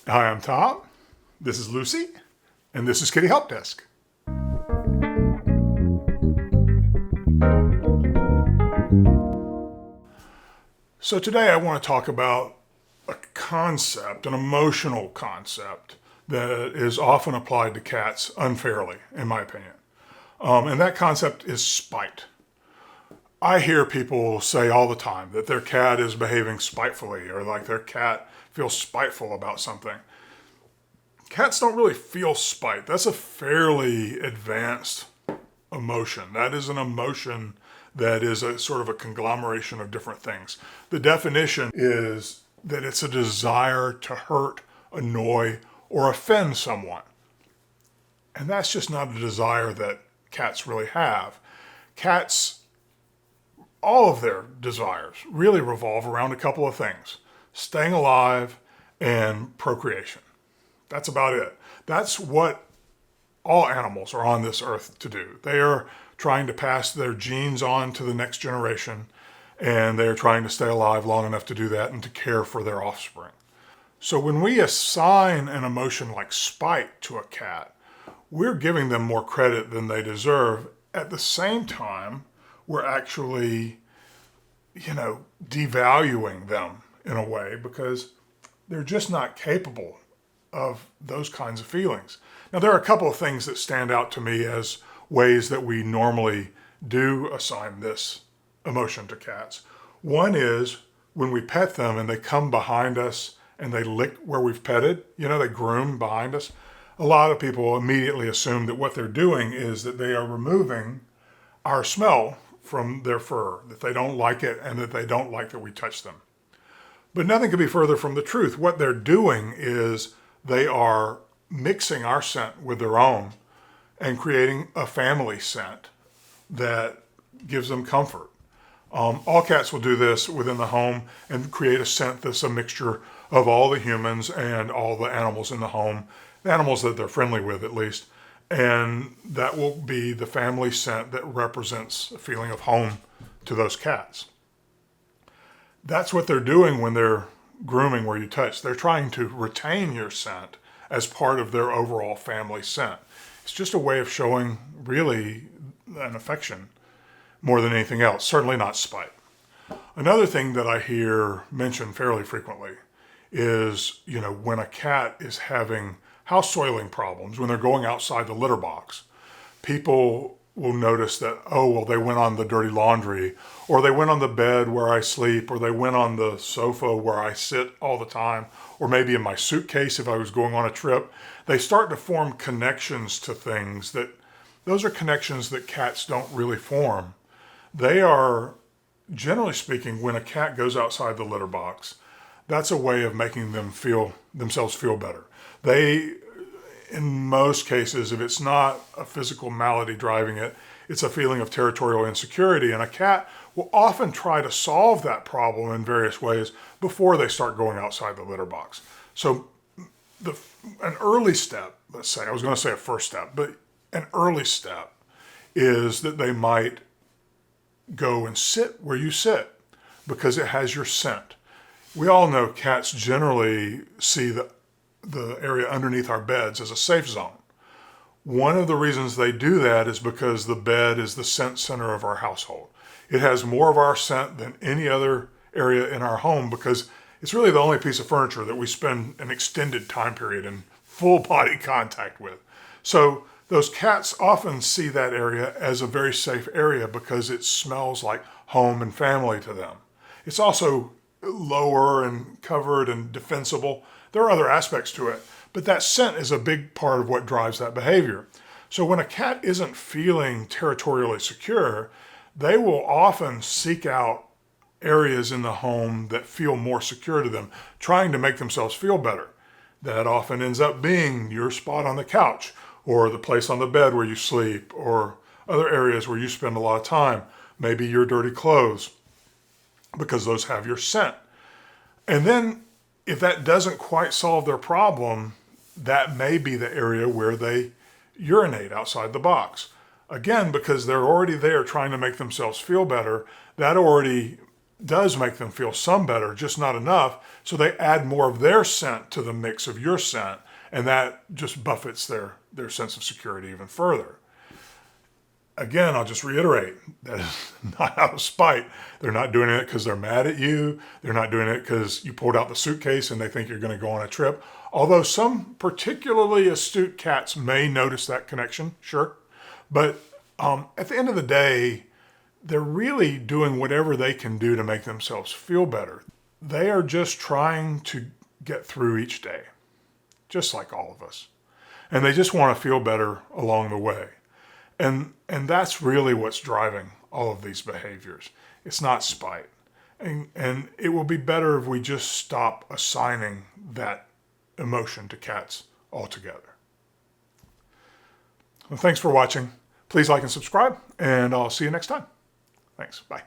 Hi, I'm Tom. This is Lucy, and this is Kitty Help Desk. So today I want to talk about a concept, an emotional concept that is often applied to cats unfairly, in my opinion. And that concept is spite. I hear people say all the time that their cat is behaving spitefully or like their cat feels spiteful about something. Cats don't really feel spite. That's a fairly advanced emotion. That is an emotion that is a sort of a conglomeration of different things. The definition is that it's a desire to hurt, annoy, or offend someone. And that's just not a desire that cats really have. Cats, all of their desires really revolve around a couple of things: staying alive and procreation. That's about it. That's what all animals are on this earth to do. They are trying to pass their genes on to the next generation, and they are trying to stay alive long enough to do that and to care for their offspring. So when we assign an emotion like spite to a cat, we're giving them more credit than they deserve. At the same time, we're actually, devaluing them in a way because they're just not capable of those kinds of feelings. Now, there are a couple of things that stand out to me as ways that we normally do assign this emotion to cats. One is when we pet them and they come behind us and they lick where we've petted, they groom behind us. A lot of people immediately assume that what they're doing is that they are removing our smell from their fur, that they don't like it and that they don't like that we touch them. But nothing could be further from the truth. What they're doing is they are mixing our scent with their own and creating a family scent that gives them comfort. All cats will do this within the home and create a scent that's a mixture of all the humans and all the animals in the home, the animals that they're friendly with at least. And that will be the family scent that represents a feeling of home to those cats. That's what they're doing when they're grooming where you touch. They're trying to retain your scent as part of their overall family scent. It's just a way of showing really an affection more than anything else, certainly not spite. Another thing that I hear mentioned fairly frequently is, when a cat is having house soiling problems, when they're going outside the litter box, people will notice that, they went on the dirty laundry, or they went on the bed where I sleep, or they went on the sofa where I sit all the time, or maybe in my suitcase if I was going on a trip. They start to form connections to things those are connections that cats don't really form. They are, generally speaking, when a cat goes outside the litter box, that's a way of making themselves feel better. They, in most cases, if it's not a physical malady driving it, it's a feeling of territorial insecurity. And a cat will often try to solve that problem in various ways before they start going outside the litter box. So an early step, let's say, I was going to say a first step, but an early step is that they might go and sit where you sit because it has your scent. We all know cats generally see the area underneath our beds as a safe zone. One of the reasons they do that is because the bed is the scent center of our household. It has more of our scent than any other area in our home because it's really the only piece of furniture that we spend an extended time period in full body contact with. So those cats often see that area as a very safe area because it smells like home and family to them. It's also lower and covered and defensible. There are other aspects to it, but that scent is a big part of what drives that behavior. So when a cat isn't feeling territorially secure, they will often seek out areas in the home that feel more secure to them, trying to make themselves feel better. That often ends up being your spot on the couch, or the place on the bed where you sleep, or other areas where you spend a lot of time, maybe your dirty clothes, because those have your scent. And then if that doesn't quite solve their problem, that may be the area where they urinate outside the box. Again, because they're already there trying to make themselves feel better, that already does make them feel some better, just not enough. So they add more of their scent to the mix of your scent, and that just buffets their sense of security even further. Again, I'll just reiterate, that is not out of spite. They're not doing it because they're mad at you. They're not doing it because you pulled out the suitcase and they think you're going to go on a trip. Although some particularly astute cats may notice that connection, sure. But at the end of the day, they're really doing whatever they can do to make themselves feel better. They are just trying to get through each day, just like all of us. And they just want to feel better along the way. And that's really what's driving all of these behaviors. It's not spite. And it will be better if we just stop assigning that emotion to cats altogether. Well, thanks for watching. Please like and subscribe, and I'll see you next time. Thanks. Bye.